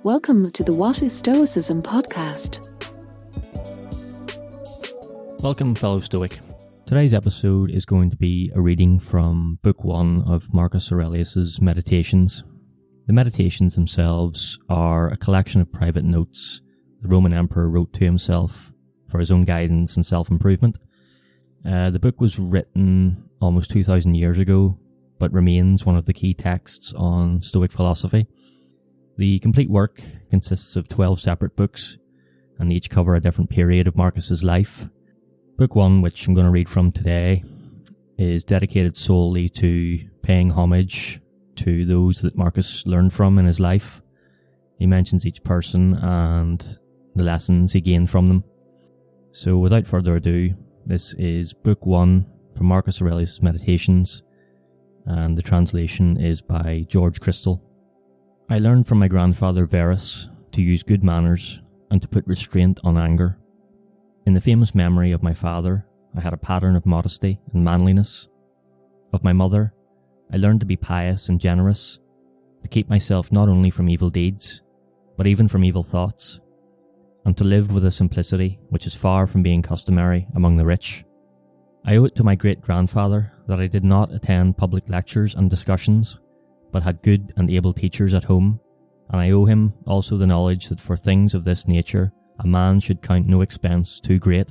Welcome to the What is Stoicism podcast. Welcome, fellow Stoic. Today's episode is going to be a reading from Book 1 of Marcus Aurelius' Meditations. The Meditations themselves are a collection of private notes the Roman Emperor wrote to himself for his own guidance and self-improvement. The book was written almost 2,000 years ago, but remains one of the key texts on Stoic philosophy. The complete work consists of 12 separate books, and each cover a different period of Marcus's life. Book 1, which I'm going to read from today, is dedicated solely to paying homage to those that Marcus learned from in his life. He mentions each person and the lessons he gained from them. So without further ado, this is Book 1 from Marcus Aurelius' Meditations, and the translation is by George Crystal. I learned from my grandfather Verus to use good manners and to put restraint on anger. In the famous memory of my father, I had a pattern of modesty and manliness. Of my mother, I learned to be pious and generous, to keep myself not only from evil deeds, but even from evil thoughts, and to live with a simplicity which is far from being customary among the rich. I owe it to my great-grandfather that I did not attend public lectures and discussions, but had good and able teachers at home, and I owe him also the knowledge that for things of this nature a man should count no expense too great.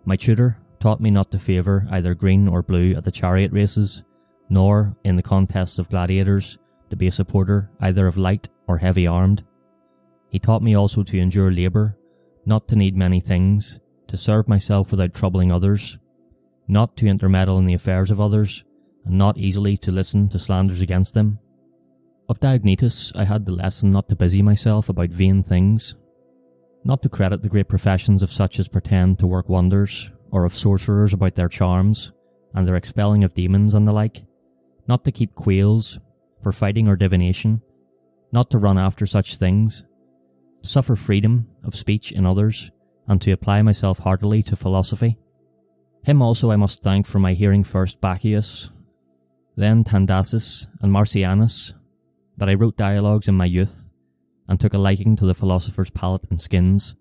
My tutor taught me not to favour either green or blue at the chariot races, nor, in the contests of gladiators, to be a supporter either of light or heavy armed. He taught me also to endure labour, not to need many things, to serve myself without troubling others, not to intermeddle in the affairs of others, and not easily to listen to slanders against them. Of Diognetus I had the lesson not to busy myself about vain things, not to credit the great professions of such as pretend to work wonders, or of sorcerers about their charms, and their expelling of demons and the like, not to keep quails, for fighting or divination, not to run after such things, to suffer freedom of speech in others, and to apply myself heartily to philosophy. Him also I must thank for my hearing first Bacchius, then Tandasis and Marcianus, that I wrote dialogues in my youth, and took a liking to the philosopher's palate and skins,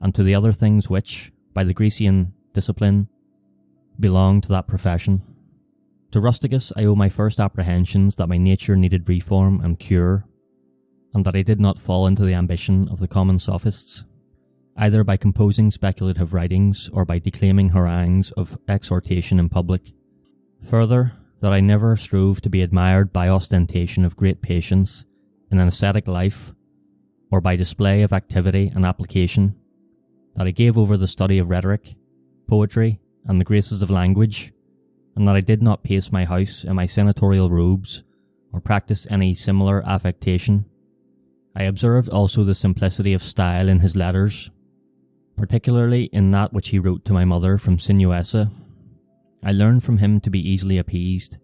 and to the other things which, by the Grecian discipline, belong to that profession. To Rusticus I owe my first apprehensions that my nature needed reform and cure, and that I did not fall into the ambition of the common sophists, either by composing speculative writings or by declaiming harangues of exhortation in public. Further, that I never strove to be admired by ostentation of great patience in an ascetic life, or by display of activity and application, that I gave over the study of rhetoric, poetry, and the graces of language, and that I did not pace my house in my senatorial robes, or practice any similar affectation. I observed also the simplicity of style in his letters, particularly in that which he wrote to my mother from Sinuessa. I learned from him to be easily appeased,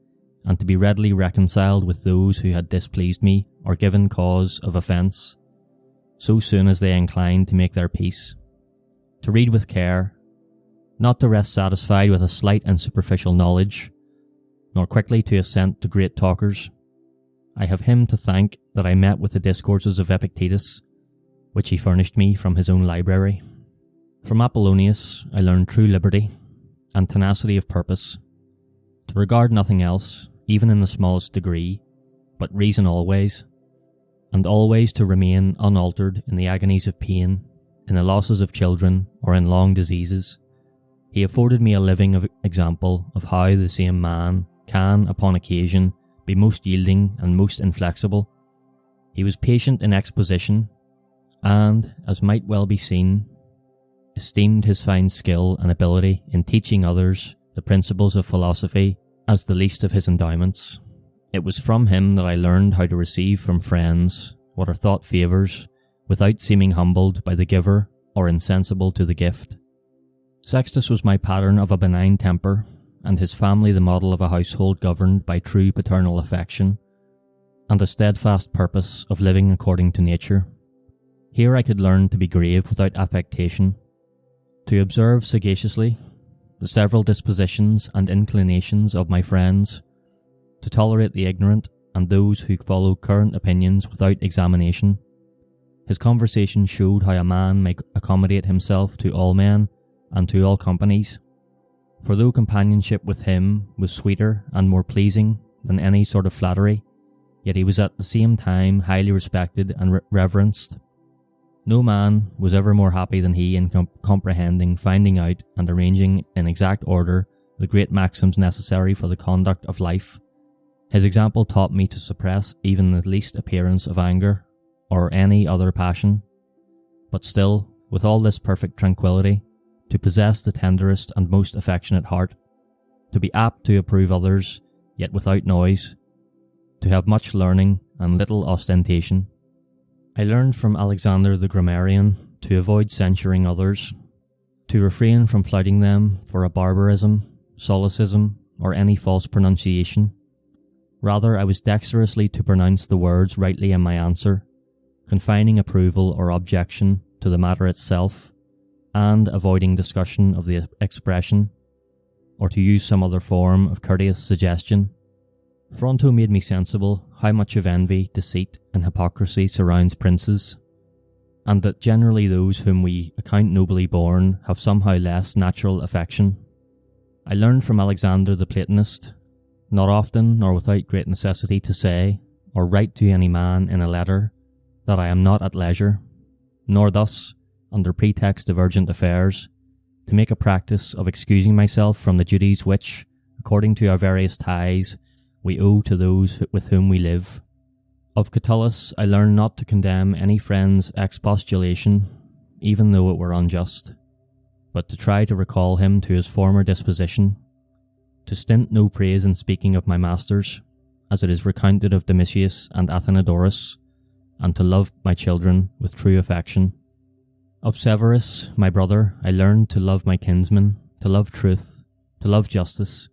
and to be readily reconciled with those who had displeased me or given cause of offence, so soon as they inclined to make their peace. To read with care, not to rest satisfied with a slight and superficial knowledge, nor quickly to assent to great talkers. I have him to thank that I met with the discourses of Epictetus, which he furnished me from his own library. From Apollonius I learned true liberty, and tenacity of purpose, to regard nothing else, even in the smallest degree, but reason always, and always to remain unaltered in the agonies of pain, in the losses of children, or in long diseases. He afforded me a living example of how the same man can, upon occasion, be most yielding and most inflexible. He was patient in exposition, and, as might well be seen, esteemed his fine skill and ability in teaching others the principles of philosophy as the least of his endowments. It was from him that I learned how to receive from friends what are thought favours, without seeming humbled by the giver or insensible to the gift. Sextus was my pattern of a benign temper, and his family the model of a household governed by true paternal affection, and a steadfast purpose of living according to nature. Here I could learn to be grave without affectation, to observe sagaciously the several dispositions and inclinations of my friends, to tolerate the ignorant and those who follow current opinions without examination, His conversation showed how a man may accommodate himself to all men and to all companies. For though companionship with him was sweeter and more pleasing than any sort of flattery, yet he was at the same time highly respected and reverenced. No man was ever more happy than he in comprehending, finding out, and arranging in exact order the great maxims necessary for the conduct of life. His example taught me to suppress even the least appearance of anger, or any other passion, but still, with all this perfect tranquillity, to possess the tenderest and most affectionate heart, to be apt to approve others, yet without noise, to have much learning and little ostentation. I learned from Alexander the grammarian to avoid censuring others, to refrain from flouting them for a barbarism, solecism, or any false pronunciation. Rather, I was dexterously to pronounce the words rightly in my answer, confining approval or objection to the matter itself, and avoiding discussion of the expression, or to use some other form of courteous suggestion. Fronto made me sensible how much of envy, deceit, and hypocrisy surrounds princes, and that generally those whom we account nobly born have somehow less natural affection. I learned from Alexander the Platonist, not often nor without great necessity to say, or write to any man in a letter, that I am not at leisure, nor thus, under pretext of urgent affairs, to make a practice of excusing myself from the duties which, according to our various ties, we owe to those with whom we live. Of Catullus I learned not to condemn any friend's expostulation, even though it were unjust, but to try to recall him to his former disposition, to stint no praise in speaking of my masters, as it is recounted of Domitius and Athenodorus, and to love my children with true affection. Of Severus, my brother, I learned to love my kinsmen, to love truth, to love justice.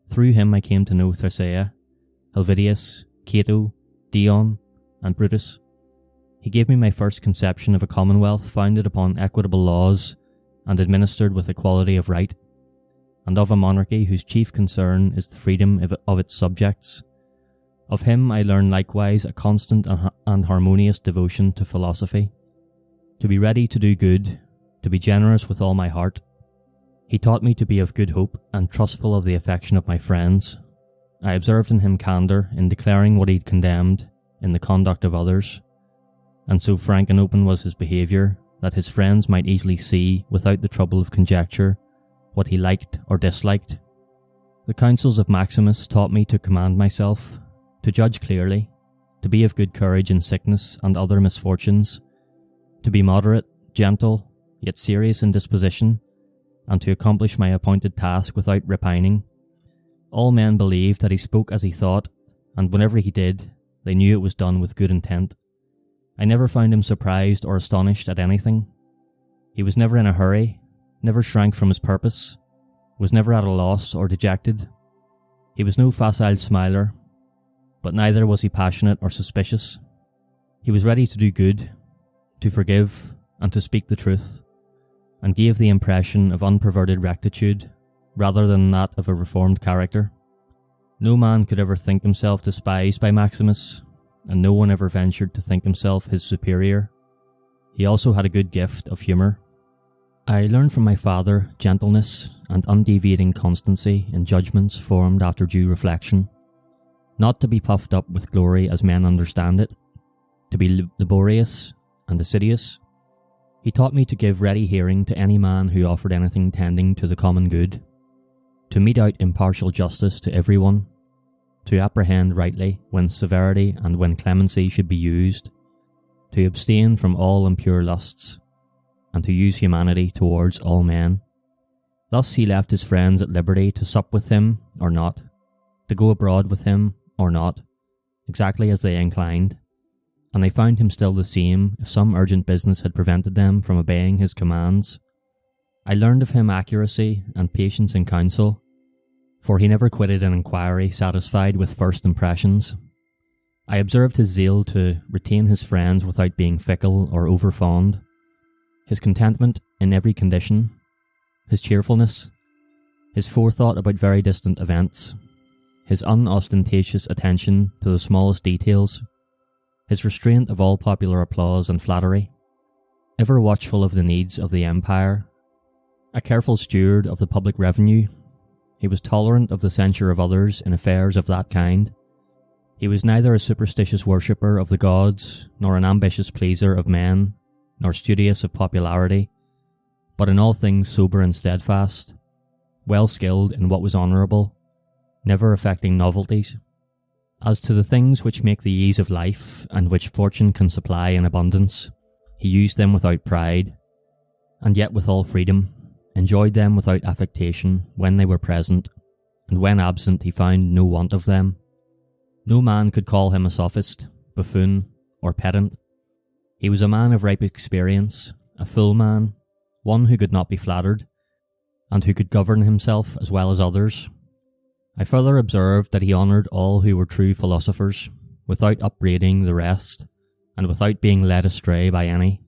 Through him I came to know Thersaea, Helvidius, Cato, Dion, and Brutus. He gave me my first conception of a commonwealth founded upon equitable laws and administered with equality of right, and of a monarchy whose chief concern is the freedom of its subjects. Of him I learned likewise a constant and harmonious devotion to philosophy, to be ready to do good, to be generous with all my heart. He taught me to be of good hope and trustful of the affection of my friends. I observed in him candour in declaring what he condemned in the conduct of others, and so frank and open was his behaviour that his friends might easily see, without the trouble of conjecture, what he liked or disliked. The counsels of Maximus taught me to command myself, to judge clearly, to be of good courage in sickness and other misfortunes, to be moderate, gentle, yet serious in disposition, and to accomplish my appointed task without repining. All men believed that he spoke as he thought, and whenever he did, they knew it was done with good intent. I never found him surprised or astonished at anything. He was never in a hurry, never shrank from his purpose, was never at a loss or dejected. He was no facile smiler, but neither was he passionate or suspicious. He was ready to do good, to forgive, and to speak the truth, and gave the impression of unperverted rectitude rather than that of a reformed character. No man could ever think himself despised by Maximus, and no one ever ventured to think himself his superior. He also had a good gift of humour. I learned from my father gentleness and undeviating constancy in judgments formed after due reflection, not to be puffed up with glory as men understand it, to be laborious and assiduous. He taught me to give ready hearing to any man who offered anything tending to the common good, to mete out impartial justice to everyone, to apprehend rightly when severity and when clemency should be used, to abstain from all impure lusts, and to use humanity towards all men. Thus he left his friends at liberty to sup with him or not, to go abroad with him or not, exactly as they inclined, and they found him still the same if some urgent business had prevented them from obeying his commands. I learned of him accuracy and patience in counsel, for he never quitted an inquiry satisfied with first impressions. I observed his zeal to retain his friends without being fickle or overfond, his contentment in every condition, his cheerfulness, his forethought about very distant events, his unostentatious attention to the smallest details, his restraint of all popular applause and flattery, ever watchful of the needs of the empire, a careful steward of the public revenue. He was tolerant of the censure of others in affairs of that kind. He was neither a superstitious worshipper of the gods, nor an ambitious pleaser of men, nor studious of popularity, but in all things sober and steadfast, well skilled in what was honourable, never affecting novelties. As to the things which make the ease of life, and which fortune can supply in abundance, he used them without pride, and yet with all freedom, enjoyed them without affectation when they were present, and when absent he found no want of them. No man could call him a sophist, buffoon, or pedant. He was a man of ripe experience, a full man, one who could not be flattered, and who could govern himself as well as others. I further observed that he honoured all who were true philosophers, without upbraiding the rest, and without being led astray by any.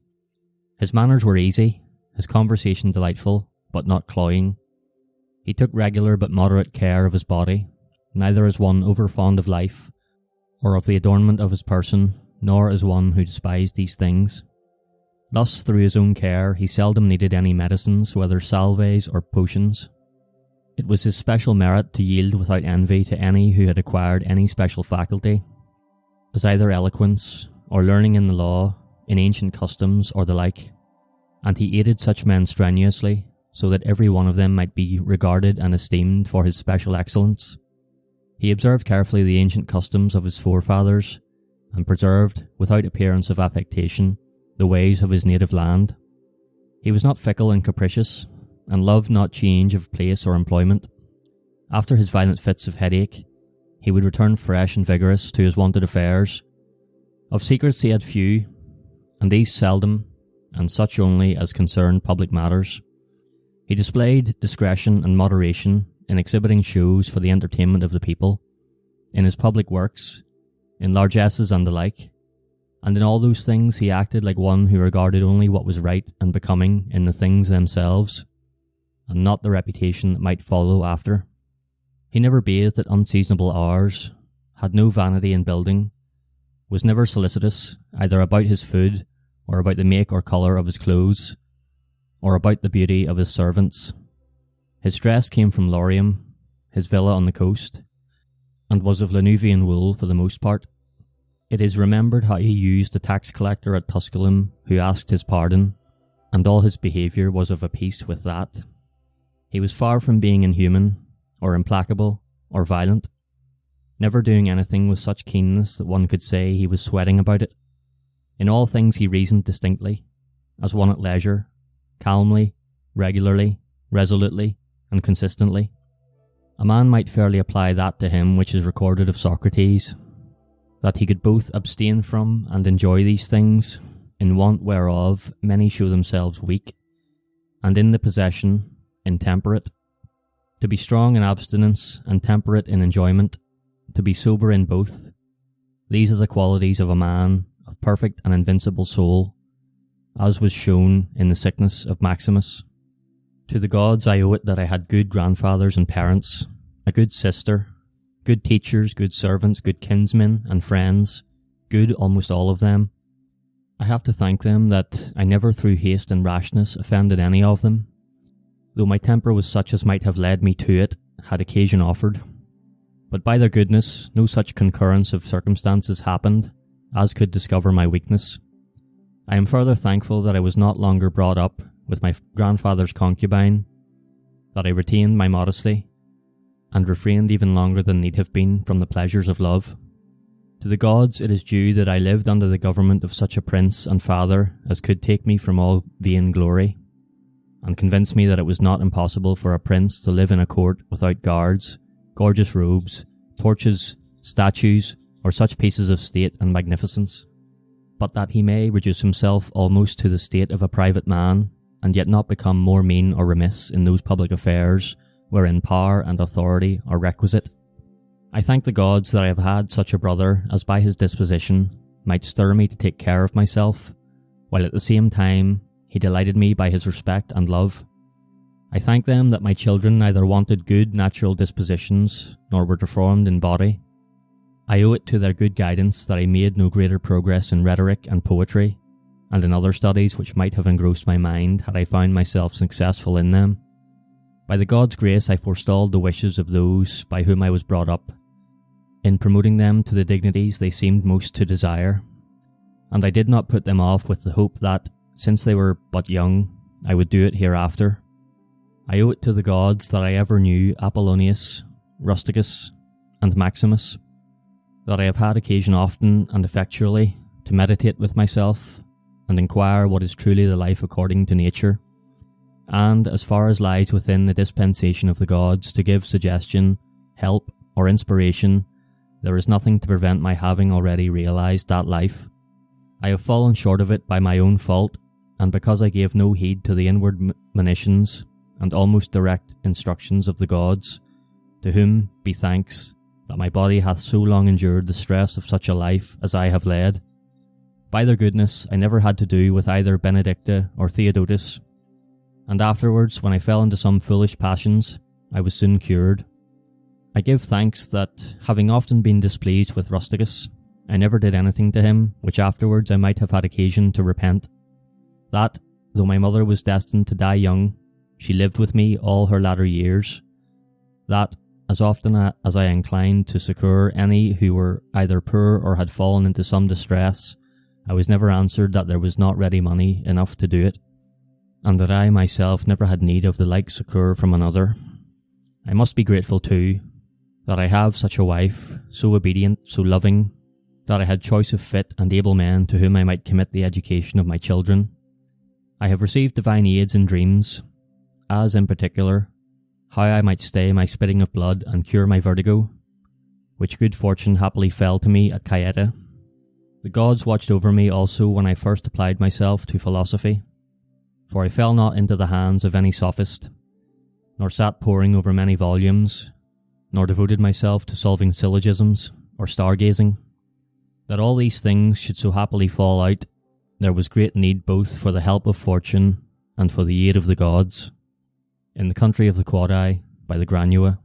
His manners were easy, his conversation delightful, but not cloying. He took regular but moderate care of his body, neither as one over fond of life, or of the adornment of his person, nor as one who despised these things. Thus, through his own care, he seldom needed any medicines, whether salves or potions. It was his special merit to yield without envy to any who had acquired any special faculty, as either eloquence, or learning in the law, in ancient customs, or the like, and he aided such men strenuously, so that every one of them might be regarded and esteemed for his special excellence. He observed carefully the ancient customs of his forefathers, and preserved, without appearance of affectation, the ways of his native land. He was not fickle and capricious, and loved not change of place or employment. After his violent fits of headache, he would return fresh and vigorous to his wonted affairs. Of secrets he had few, and these seldom, and such only as concerned public matters. He displayed discretion and moderation in exhibiting shows for the entertainment of the people, in his public works, in largesses and the like, and in all those things he acted like one who regarded only what was right and becoming in the things themselves, and not the reputation that might follow after. He never bathed at unseasonable hours, had no vanity in building, was never solicitous either about his food, or about the make or colour of his clothes, or about the beauty of his servants. His dress came from Lorium, his villa on the coast, and was of Lanuvian wool for the most part. It is remembered how he used the tax collector at Tusculum, who asked his pardon, and all his behaviour was of a piece with that. He was far from being inhuman, or implacable, or violent, never doing anything with such keenness that one could say he was sweating about it. In all things he reasoned distinctly, as one at leisure, calmly, regularly, resolutely, and consistently. A man might fairly apply that to him which is recorded of Socrates, that he could both abstain from and enjoy these things, in want whereof many show themselves weak, and in the possession intemperate. To be strong in abstinence and temperate in enjoyment, to be sober in both, these are the qualities of a man of perfect and invincible soul, as was shown in the sickness of Maximus. To the gods I owe it that I had good grandfathers and parents, a good sister, good teachers, good servants, good kinsmen and friends, good almost all of them. I have to thank them that I never through haste and rashness offended any of them, though my temper was such as might have led me to it had occasion offered. But by their goodness no such concurrence of circumstances happened as could discover my weakness. I am further thankful that I was not longer brought up with my grandfather's concubine, that I retained my modesty, and refrained even longer than need have been from the pleasures of love. To the gods it is due that I lived under the government of such a prince and father as could take me from all vain glory, and convince me that it was not impossible for a prince to live in a court without guards, gorgeous robes, torches, statues, or such pieces of state and magnificence, but that he may reduce himself almost to the state of a private man, and yet not become more mean or remiss in those public affairs wherein power and authority are requisite. I thank the gods that I have had such a brother as by his disposition might stir me to take care of myself, while at the same time he delighted me by his respect and love. I thank them that my children neither wanted good natural dispositions, nor were deformed in body. I owe it to their good guidance that I made no greater progress in rhetoric and poetry, and in other studies which might have engrossed my mind had I found myself successful in them. By the God's grace I forestalled the wishes of those by whom I was brought up, in promoting them to the dignities they seemed most to desire, and I did not put them off with the hope that, since they were but young, I would do it hereafter. I owe it to the gods that I ever knew Apollonius, Rusticus, and Maximus, that I have had occasion often and effectually to meditate with myself and inquire what is truly the life according to nature, and, as far as lies within the dispensation of the gods, to give suggestion, help, or inspiration. There is nothing to prevent my having already realized that life. I have fallen short of it by my own fault, and because I gave no heed to the inward monitions and almost direct instructions of the gods, to whom be thanks that my body hath so long endured the stress of such a life as I have led. By their goodness I never had to do with either Benedicta or Theodotus, and afterwards, when I fell into some foolish passions, I was soon cured. I give thanks that, having often been displeased with Rusticus, I never did anything to him which afterwards I might have had occasion to repent. That, though my mother was destined to die young, she lived with me all her latter years. That, as often as I inclined to succour any who were either poor or had fallen into some distress, I was never answered that there was not ready money enough to do it, and that I myself never had need of the like succour from another. I must be grateful too, that I have such a wife, so obedient, so loving, that I had choice of fit and able men to whom I might commit the education of my children. I have received divine aids in dreams, as in particular, how I might stay my spitting of blood and cure my vertigo, which good fortune happily fell to me at Caieta. The gods watched over me also when I first applied myself to philosophy, for I fell not into the hands of any sophist, nor sat poring over many volumes, nor devoted myself to solving syllogisms or stargazing. That all these things should so happily fall out, there was great need both for the help of fortune and for the aid of the gods. In the country of the Quadi, by the Granua,